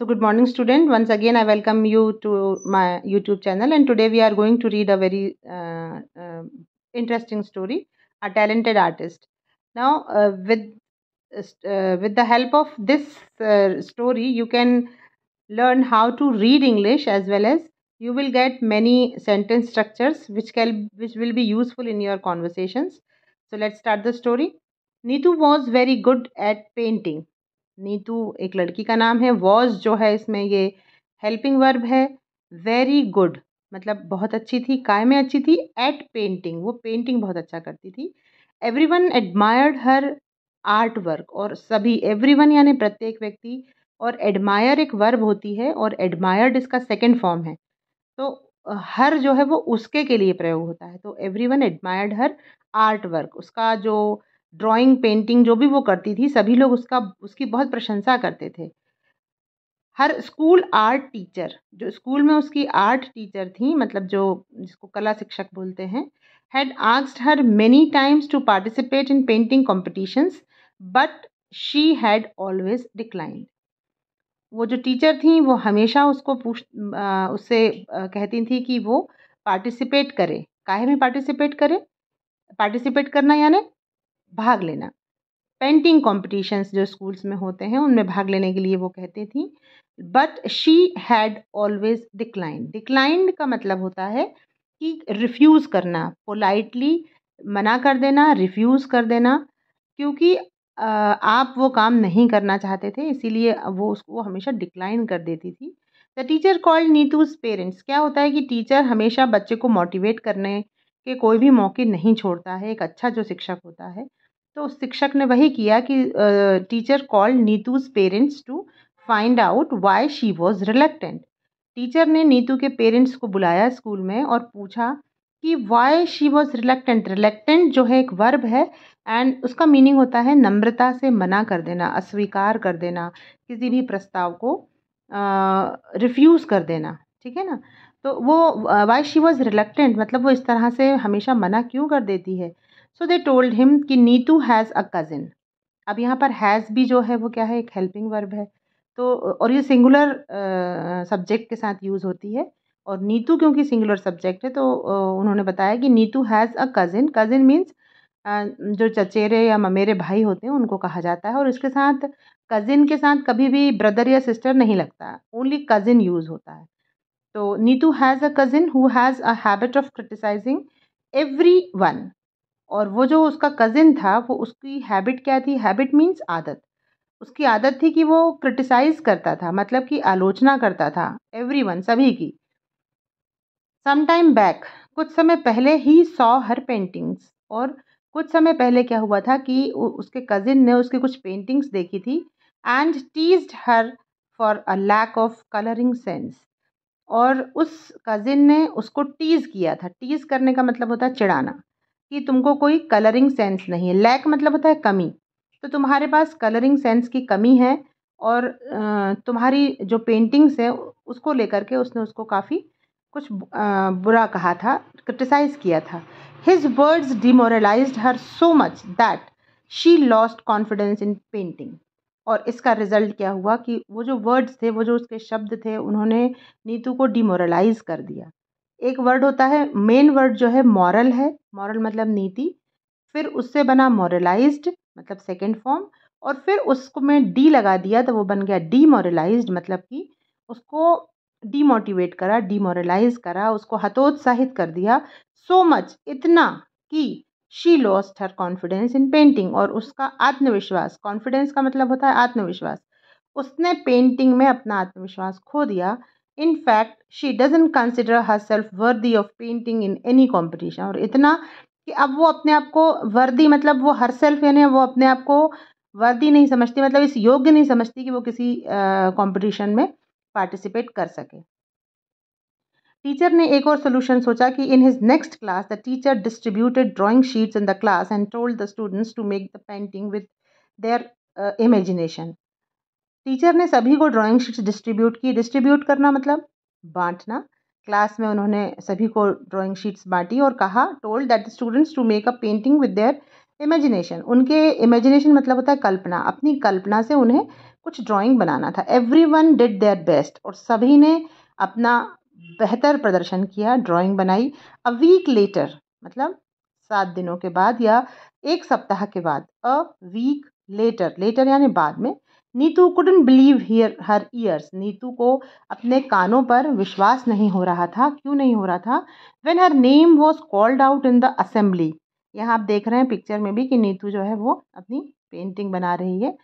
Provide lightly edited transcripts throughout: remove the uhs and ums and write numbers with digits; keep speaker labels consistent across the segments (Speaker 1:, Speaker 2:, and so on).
Speaker 1: So good morning student, once again I welcome you to my YouTube channel, and today we are going to read a very interesting story, A Talented Artist. Now with the help of this story you can learn how to read English, as well as you will get many sentence structures which will be useful in your conversations. So let's start the story. Neetu was very good at painting. Neetu एक लड़की का नाम है. Was जो है इसमें ये helping verb है. वेरी गुड मतलब बहुत अच्छी थी. काय में अच्छी थी? Eight painting. वो पेंटिंग बहुत अच्छा करती थी. एवरीवन एडमायर्ड हर आर्ट वर्क. और सभी, एवरीवन यानी प्रत्येक व्यक्ति, और एडमायर एक वर्ब होती है और एडमायर्ड इसका सेकंड फॉर्म है. तो हर जो है वो उसके के लिए प्रयोग होता है. तो एवरीवन एडमायर्ड हर आर्ट वर्क. उसका जो ड्राइंग, पेंटिंग जो भी वो करती थी, सभी लोग उसकी बहुत प्रशंसा करते थे. हर स्कूल आर्ट टीचर, जो स्कूल में उसकी आर्ट टीचर थी, मतलब जो जिसको कला शिक्षक बोलते हैं, had asked her many times to participate in painting competitions but she had always declined. वो जो टीचर थी वो हमेशा उससे कहती थी कि वो पार्टिसिपेट करे. काहे में पार्टिसिपेट करे? पार्टिसिपेट करना यानी भाग लेना. पेंटिंग कॉम्पिटिशन्स जो स्कूल्स में होते हैं उनमें भाग लेने के लिए वो कहती थी. But she had always declined. Declined का मतलब होता है कि रिफ्यूज़ करना, पोलाइटली मना कर देना, रिफ्यूज़ कर देना, क्योंकि आप वो काम नहीं करना चाहते थे, इसीलिए वो हमेशा डिक्लाइन कर देती थी. The teacher called Neetu's parents. क्या होता है कि टीचर हमेशा बच्चे को मोटिवेट करने के कोई भी मौके नहीं छोड़ता है. एक अच्छा जो शिक्षक होता है, तो उस शिक्षक ने वही किया कि teacher called Neetu's parents to find out why she was reluctant. Teacher ने नीतू के पेरेंट्स को बुलाया स्कूल में और पूछा कि Y she was reluctant. Reluctant जो है एक वर्ब है, एंड उसका मीनिंग होता है नम्रता से मना कर देना, अस्वीकार कर देना, किसी भी प्रस्ताव को रिफ्यूज़ कर देना. ठीक है ना. तो वो वाई शी वॉज रिलक्टेंट मतलब वो इस तरह से हमेशा मना क्यों कर देती है. सो दे टोल्ड हिम कि नीतू हैज़ अ कज़िन. अब यहाँ पर हैज़ भी जो है वो क्या है? एक हेल्पिंग वर्ब है. तो और ये सिंगुलर सब्जेक्ट के साथ यूज़ होती है, और नीतू क्योंकि सिंगुलर सब्जेक्ट है तो उन्होंने बताया कि Neetu has a cousin. Cousin means जो चचेरे या ममेरे भाई होते हैं उनको कहा जाता है, और इसके साथ कज़िन के साथ कभी भी ब्रदर या सिस्टर नहीं लगता, ओनली कज़िन यूज़ होता है. तो Neetu has a cousin who has a habit of criticising everyone. और वो जो उसका कज़िन था, वो उसकी हैबिट क्या थी? हैबिट मीन्स आदत. उसकी आदत थी कि वो क्रिटिसाइज करता था, मतलब कि आलोचना करता था एवरीवन, सभी की. सम टाइम बैक, कुछ समय पहले, ही सॉ हर पेंटिंग्स. और कुछ समय पहले क्या हुआ था कि उसके कज़िन ने उसकी कुछ पेंटिंग्स देखी थी, and teased her for a lack of colouring sense. और उस कज़िन ने उसको टीज़ किया था. टीज़ करने का मतलब होता है चिढ़ाना, कि तुमको कोई कलरिंग सेंस नहीं है. लैक मतलब होता है कमी. तो तुम्हारे पास कलरिंग सेंस की कमी है, और तुम्हारी जो पेंटिंग्स है उसको लेकर के उसने उसको काफ़ी कुछ बुरा कहा था, क्रिटिसाइज़ किया था. His words demoralized her so much that she lost confidence in painting. और इसका रिजल्ट क्या हुआ कि वो जो वर्ड्स थे, वो जो उसके शब्द थे, उन्होंने नीतू को डिमोरलाइज कर दिया. एक वर्ड होता है, मेन वर्ड जो है मॉरल है. मॉरल मतलब नीति. फिर उससे बना मॉरलाइज्ड मतलब सेकंड फॉर्म, और फिर उसको में डी लगा दिया तो वो बन गया डीमोरलाइज्ड, मतलब कि उसको डीमोटिवेट करा, डीमोरलाइज करा, उसको हतोत्साहित कर दिया. सो मच इतना कि she lost her confidence in painting. और उसका आत्मविश्वास, कॉन्फिडेंस का मतलब होता है आत्मविश्वास, उसने पेंटिंग में अपना आत्मविश्वास खो दिया. In fact she doesn't consider her self worthy of painting in any competition. और इतना कि अब वो अपने आप को वर्दी, मतलब वो हर सेल्फ यानी वो अपने आप को वर्दी नहीं समझती, मतलब इस योग्य नहीं समझती कि वो किसी कंपटीशन में पार्टिसिपेट कर सके. टीचर ने एक और सोल्यूशन सोचा कि in his next class the teacher distributed drawing sheets in the class and told the students to make the painting with their imagination. Teacher ने सभी को ड्राइंग शीट्स डिस्ट्रीब्यूट की. डिस्ट्रीब्यूट करना मतलब बांटना. क्लास में उन्होंने सभी को ड्राइंग शीट्स बांटी और कहा, told that the students to make a painting with their imagination. उनके इमेजिनेशन मतलब होता है कल्पना, अपनी कल्पना से उन्हें कुछ ड्राइंग बनाना था। एवरीवन डिड देयर बेस्ट, और सभी ने अपना बेहतर प्रदर्शन किया, ड्राइंग बनाई। अ वीक लेटर मतलब 7 दिनों के बाद या 1 सप्ताह के बाद, अ वीक लेटर, लेटर यानी बाद में, Neetu couldn't believe here her years, Neetu को अपने कानों पर विश्वास नहीं हो रहा था। क्यों नहीं हो रहा था? When her name was called out in the assembly, यहाँ आप देख रहे हैं पिक्चर में भी कि नीतू जो है वो अपनी पेंटिंग बना रही है।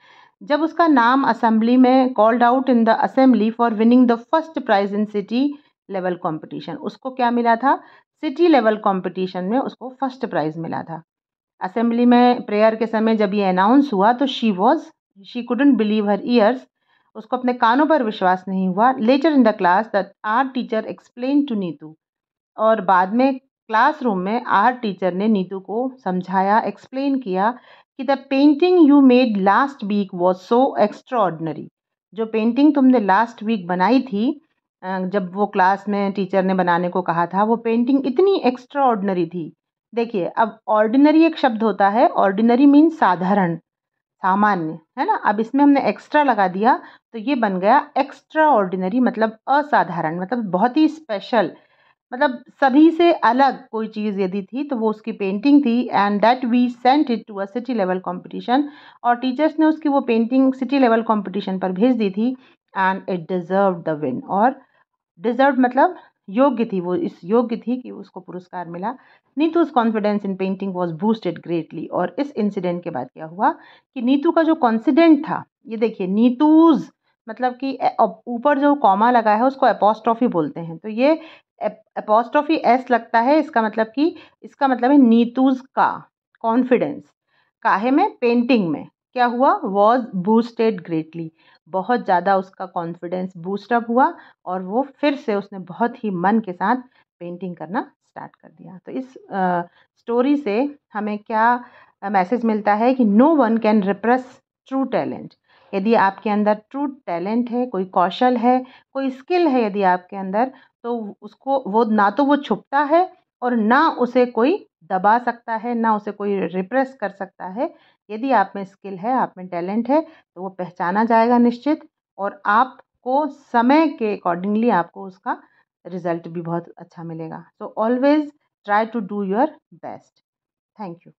Speaker 1: जब उसका नाम असेंबली में called out in the assembly for winning the first prize in city level competition, उसको क्या मिला था? सिटी लेवल कंपटीशन में उसको फर्स्ट प्राइज मिला था। असेंबली में प्रेयर के समय जब ये अनाउंस हुआ तो she couldn't believe her ears, उसको अपने कानों पर विश्वास नहीं हुआ। Later in the class the art teacher explain to Neetu, और बाद में क्लासरूम में आर्ट टीचर ने नीतू को समझाया, एक्सप्लेन किया कि the painting you made last week was so extraordinary, जो पेंटिंग तुमने लास्ट वीक बनाई थी, जब वो क्लास में टीचर ने बनाने को कहा था, वो पेंटिंग इतनी एक्स्ट्राऑर्डिनरी थी। देखिए, अब ऑर्डिनरी एक शब्द होता है, ऑर्डिनरी मीन्स साधारण, सामान्य, है ना। अब इसमें हमने एक्स्ट्रा लगा दिया तो ये बन गया एक्स्ट्रा ऑर्डिनरी, मतलब असाधारण, मतलब बहुत ही स्पेशल, मतलब सभी से अलग कोई चीज़ यदि थी तो वो उसकी पेंटिंग थी। And that we sent it to a city level competition, और टीचर्स ने उसकी वो पेंटिंग सिटी लेवल कंपटीशन पर भेज दी थी। And it deserve the win, और डिजर्व मतलब योग्य थी, वो इस योग्य थी कि उसको पुरस्कार मिला। Neetu's confidence in painting was boosted greatly, और इस इंसिडेंट के बाद क्या हुआ कि नीतू का जो कॉन्फिडेंट था, ये देखिए नीतूज मतलब कि ऊपर जो कॉमा लगा है उसको अपोस्ट्रॉफी बोलते हैं, तो ये अपोस्ट्रॉफी एस लगता है, इसका मतलब कि इसका मतलब है नीतूज का कॉन्फिडेंस काहे में? पेंटिंग में क्या हुआ? वॉज बूस्टेड ग्रेटली, बहुत ज़्यादा उसका कॉन्फिडेंस बूस्टअप हुआ, और वो फिर से उसने बहुत ही मन के साथ पेंटिंग करना स्टार्ट कर दिया। तो इस स्टोरी से हमें क्या मैसेज मिलता है कि no one can repress true talent. यदि आपके अंदर ट्रू टैलेंट है, कोई कौशल है, कोई स्किल है यदि आपके अंदर, तो उसको वो ना तो वो छुपता है और ना उसे कोई दबा सकता है, ना उसे कोई रिप्रेस कर सकता है। यदि आप में स्किल है, आप में टैलेंट है, तो वो पहचाना जाएगा निश्चित, और आपको समय के अकॉर्डिंगली आपको उसका रिजल्ट भी बहुत अच्छा मिलेगा। So always try to do your best. Thank you.